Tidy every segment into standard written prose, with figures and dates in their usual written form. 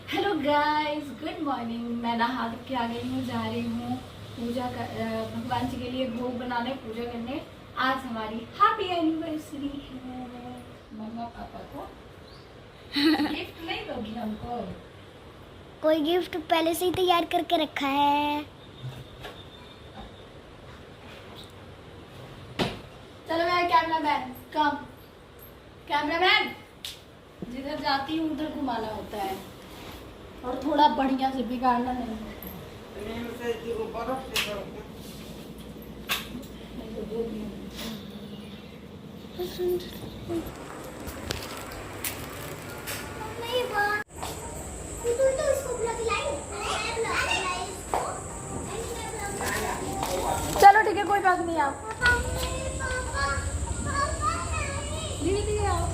Hello guys, good morning. मैं नहा के आ गई हूँ, जा रही हूँ पूजा कर भगवान जी के लिए भोग बनाने, पूजा करने। आज हमारी हैप्पी एनिवर्सरी है। मम्मा पापा को गिफ्ट नहीं दोगी हमको? कोई गिफ्ट पहले से ही तैयार करके रखा है। चलो मैं कैमरामैन कम। कैमरामैन, जिधर जाती हूँ उधर घुमाना होता है और थोड़ा बढ़िया से बिगाड़ना नहीं होता। चलो ठीक है, कोई बात नहीं। आप दीदी आओ।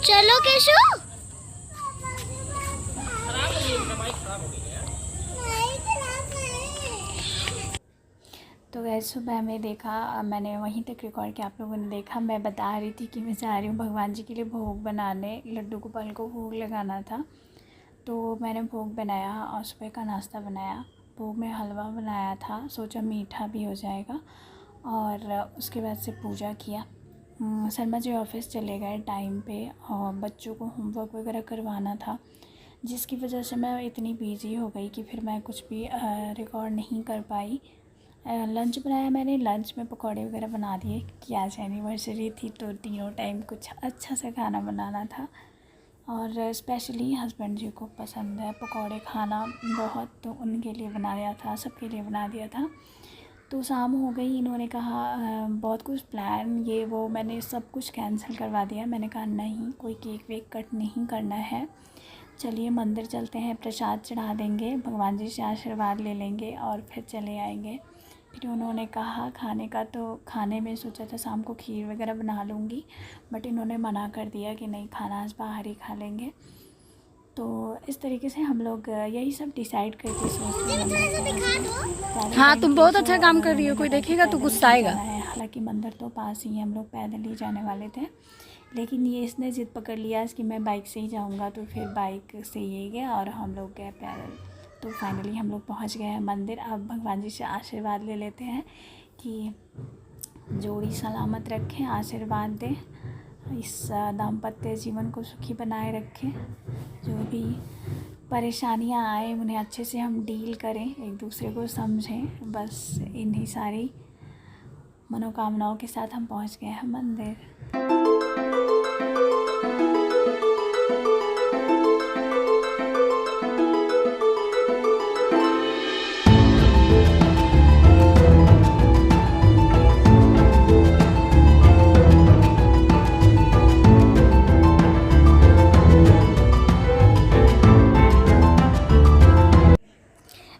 चलो केशु। तो वैसे सुबह में देखा, मैंने वहीं तक रिकॉर्ड किया, आप लोगों ने देखा। मैं बता रही थी कि मैं जा रही हूँ भगवान जी के लिए भोग बनाने, लड्डू गोपाल को भोग लगाना था। तो मैंने भोग बनाया और सुबह का नाश्ता बनाया। भोग में हलवा बनाया था, सोचा मीठा भी हो जाएगा। और उसके बाद से पूजा किया। शर्मा जी ऑफिस चले गए टाइम पे और बच्चों को होमवर्क वगैरह करवाना था, जिसकी वजह से मैं इतनी बिजी हो गई कि फिर मैं कुछ भी रिकॉर्ड नहीं कर पाई। लंच बनाया मैंने, लंच में पकौड़े वगैरह बना दिए कि आज एनिवर्सरी थी तो तीनों टाइम कुछ अच्छा सा खाना बनाना था। और स्पेशली हस्बैंड जी को पसंद है पकौड़े खाना बहुत, तो उनके लिए बना दिया था, सबके लिए बना दिया था। तो शाम हो गई, इन्होंने कहा बहुत कुछ प्लान ये वो, मैंने सब कुछ कैंसिल करवा दिया। मैंने कहा नहीं, कोई केक वेक कट नहीं करना है, चलिए मंदिर चलते हैं, प्रसाद चढ़ा देंगे, भगवान जी से आशीर्वाद ले लेंगे और फिर चले आएंगे। फिर उन्होंने कहा खाने का, तो खाने में सोचा था शाम को खीर वगैरह बना लूँगी, बट इन्होंने मना कर दिया कि नहीं, खाना आज बाहर ही खा लेंगे। तो इस तरीके से हम लोग यही सब डिसाइड करके सोचते। हाँ, तुम बहुत अच्छा काम कर रही हो, कोई देखेगा तो गुस्सा आएगा। है, हालांकि मंदिर तो पास ही है, हम लोग पैदल ही जाने वाले थे, लेकिन ये इसने ज़िद पकड़ लिया कि मैं बाइक से ही जाऊंगा, तो फिर बाइक से ही गया और हम लोग गए पैदल। तो फाइनली हम लोग पहुंच गए हैं मंदिर। अब भगवान जी से आशीर्वाद ले लेते हैं कि जोड़ी सलामत रखें, आशीर्वाद दें, इस दाम्पत्य जीवन को सुखी बनाए रखें, जो भी परेशानियां आए उन्हें अच्छे से हम डील करें, एक दूसरे को समझें। बस इन्हीं सारी मनोकामनाओं के साथ हम पहुंच गए हैं मंदिर।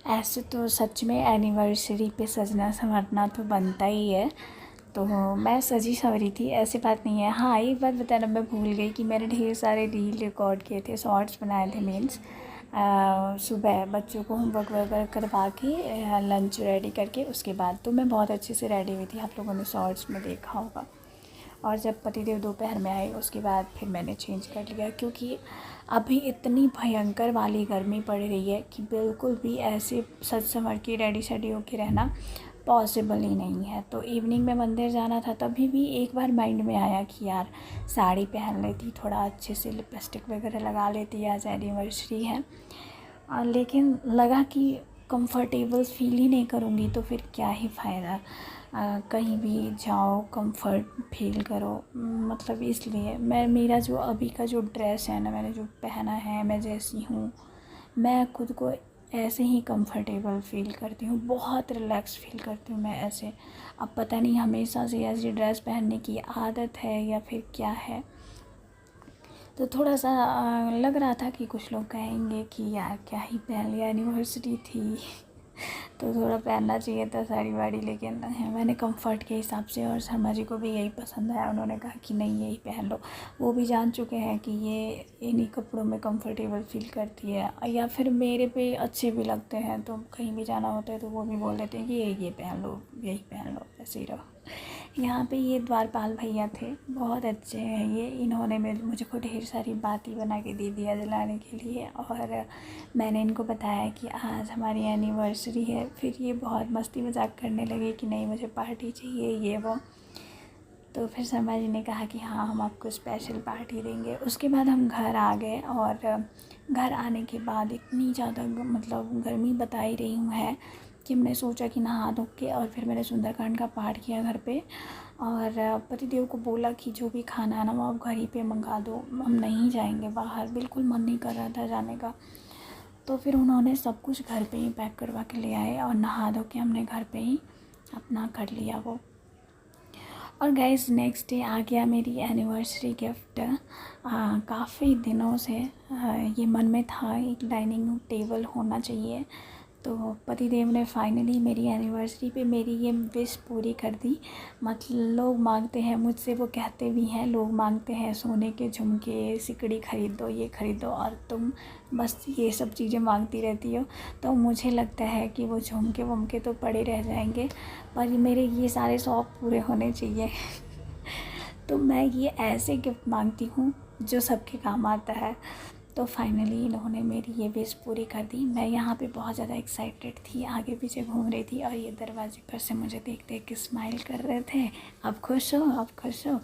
ऐसे तो सच में एनिवर्सरी पे सजना संवरना तो बनता ही है, तो मैं सजी संवरी थी, ऐसी बात नहीं है। हाँ, एक बात बताना मैं भूल गई कि मैंने ढेर सारे रील रिकॉर्ड किए थे, शॉर्ट्स बनाए थे। मीन्स सुबह बच्चों को होमवर्क वगैरह करवा के लंच रेडी करके उसके बाद तो मैं बहुत अच्छे से रेडी हुई थी, आप लोगों ने शॉर्ट्स में देखा होगा। और जब पतिदेव दोपहर में आए उसके बाद फिर मैंने चेंज कर लिया, क्योंकि अभी इतनी भयंकर वाली गर्मी पड़ रही है कि बिल्कुल भी ऐसे सज संवर के रेडी शेडी होके रहना पॉसिबल ही नहीं है। तो इवनिंग में मंदिर जाना था, तभी भी एक बार माइंड में आया कि यार साड़ी पहन लेती, थोड़ा अच्छे से लिपस्टिक वगैरह लगा लेती, आज एनिवर्सरी है। लेकिन लगा कि कंफर्टेबल फील ही नहीं करूँगी तो फिर क्या ही फ़ायदा। कहीं भी जाओ कंफर्ट फील करो, मतलब इसलिए मेरा जो अभी का जो ड्रेस है ना, मैंने जो पहना है, मैं जैसी हूँ, मैं खुद को ऐसे ही कंफर्टेबल फील करती हूँ, बहुत रिलैक्स फील करती हूँ मैं ऐसे। अब पता नहीं हमेशा से ऐसी ड्रेस पहनने की आदत है या फिर क्या है। तो थोड़ा सा लग रहा था कि कुछ लोग कहेंगे कि यार क्या ही पहन लिया, एनिवर्सरी थी। तो थोड़ा पहनना चाहिए था साड़ी वाड़ी, लेकिन मैंने कंफर्ट के हिसाब से, और शर्मा जी को भी यही पसंद आया, उन्होंने कहा कि नहीं यही पहन लो। वो भी जान चुके हैं कि ये इन्हीं कपड़ों में कंफर्टेबल फील करती है, या फिर मेरे पे अच्छे भी लगते हैं, तो कहीं भी जाना होता है तो वो भी बोल देते हैं कि ये पहन लो, यही पहन लो, ऐसे ही रहो। यहाँ पे ये द्वारपाल भैया थे, बहुत अच्छे हैं ये। इन्होंने मुझे को ढेर सारी बातें बना के दी दिया जलाने के लिए, और मैंने इनको बताया कि आज हमारी एनिवर्सरी है। फिर ये बहुत मस्ती मजाक करने लगे कि नहीं मुझे पार्टी चाहिए, ये वो। तो फिर शर्मा जी ने कहा कि हाँ हम आपको स्पेशल पार्टी देंगे। उसके बाद हम घर आ गए, और घर आने के बाद इतनी ज़्यादा मतलब गर्मी बता ही रही हूँ है कि हमने सोचा कि नहा धो के, और फिर मैंने सुंदरकांड का पाठ किया घर पे, और पतिदेव को बोला कि जो भी खाना है ना वो आप घर ही पे मंगा दो, हम नहीं जाएंगे बाहर, बिल्कुल मन नहीं कर रहा था जाने का। तो फिर उन्होंने सब कुछ घर पे ही पैक करवा के ले आए, और नहा धो के हमने घर पे ही अपना कर लिया वो। और गाइस नेक्स्ट डे आ गया मेरी एनिवर्सरी गिफ्ट। काफ़ी दिनों से ये मन में था एक डाइनिंग टेबल होना चाहिए, तो पतिदेव ने फाइनली मेरी एनिवर्सरी पे मेरी ये विश पूरी कर दी। मतलब लोग मांगते हैं मुझसे, वो कहते भी हैं, लोग मांगते हैं सोने के झुमके, सिकड़ी ख़रीद दो, ये ख़रीद दो, और तुम बस ये सब चीज़ें मांगती रहती हो। तो मुझे लगता है कि वो झुमके वुमके तो पड़े रह जाएंगे, पर मेरे ये सारे शौक़ पूरे होने चाहिए। तो मैं ये ऐसे गिफ्ट मांगती हूँ जो सबके काम आता है। तो फाइनली इन्होंने मेरी ये विश पूरी कर दी। मैं यहाँ पे बहुत ज़्यादा एक्साइटेड थी, आगे पीछे घूम रही थी, और ये दरवाजे पर से मुझे देख देख के स्माइल कर रहे थे, अब खुश हो, अब खुश हो।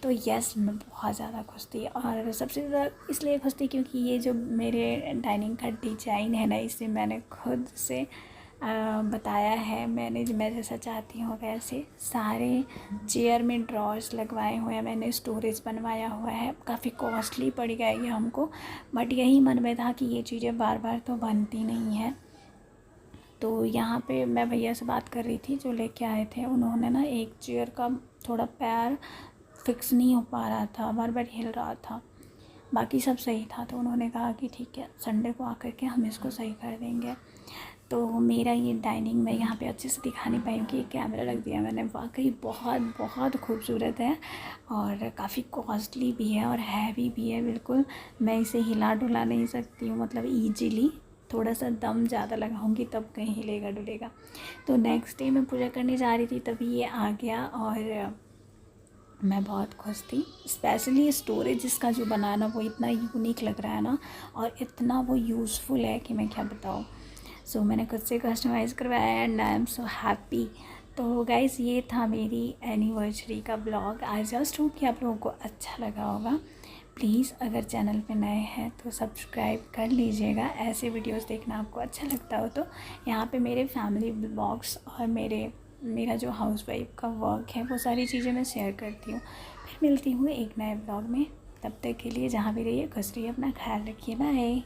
तो यस मैं बहुत ज़्यादा खुश थी, और सबसे ज़्यादा इसलिए खुश थी क्योंकि ये जो मेरे डाइनिंग का डिजाइन है ना, इसे मैंने खुद से बताया है। मैं जैसा चाहती हूँ वैसे सारे चेयर में ड्रॉर्स लगवाए हुए हैं, मैंने स्टोरेज बनवाया हुआ है। काफ़ी कॉस्टली पड़ गया ये हमको, बट यही मन में था कि ये चीज़ें बार बार तो बनती नहीं है। तो यहाँ पे मैं भैया से बात कर रही थी जो लेके आए थे, उन्होंने ना एक चेयर का थोड़ा पैर फिक्स नहीं हो पा रहा था, बार बार हिल रहा था, बाकी सब सही था। तो उन्होंने कहा कि ठीक है संडे को आकर के हम इसको सही कर देंगे। तो मेरा ये डाइनिंग मैं यहाँ पे अच्छे से दिखा नहीं पाई कि कैमरा रख दिया मैंने। वाकई बहुत बहुत खूबसूरत है, और काफ़ी कॉस्टली भी है, और हैवी भी है बिल्कुल। मैं इसे हिला डुला नहीं सकती हूँ, मतलब ईजीली थोड़ा सा दम ज़्यादा लगाऊंगी तब कहीं हिलेगा डुलेगा। तो नेक्स्ट डे मैं पूजा करने जा रही थी तभी ये आ गया, और मैं बहुत खुश थी। स्पेशली स्टोरेज इसका जो बनाना वो इतना यूनिक लग रहा है ना, और इतना वो यूज़फुल है कि मैं क्या बताऊँ। सो मैंने खुद से कस्टमाइज़ करवाया, and I am so happy. तो गाइज़ ये था मेरी एनिवर्सरी का ब्लॉग। आई जस्ट होप कि आप लोगों को अच्छा लगा होगा। प्लीज़ अगर चैनल पे नए हैं तो सब्सक्राइब कर लीजिएगा, ऐसे वीडियोस देखना आपको अच्छा लगता हो तो। यहाँ पे मेरे फैमिली ब्लॉग्स और मेरा जो हाउसवाइफ का वर्क है वो सारी चीज़ें मैं शेयर करती हूँ। फिर मिलती हूँ एक नए ब्लॉग में, तब तक के लिए जहाँ भी रहिए खुश रहिए, अपना ख्याल रखिए, बाय।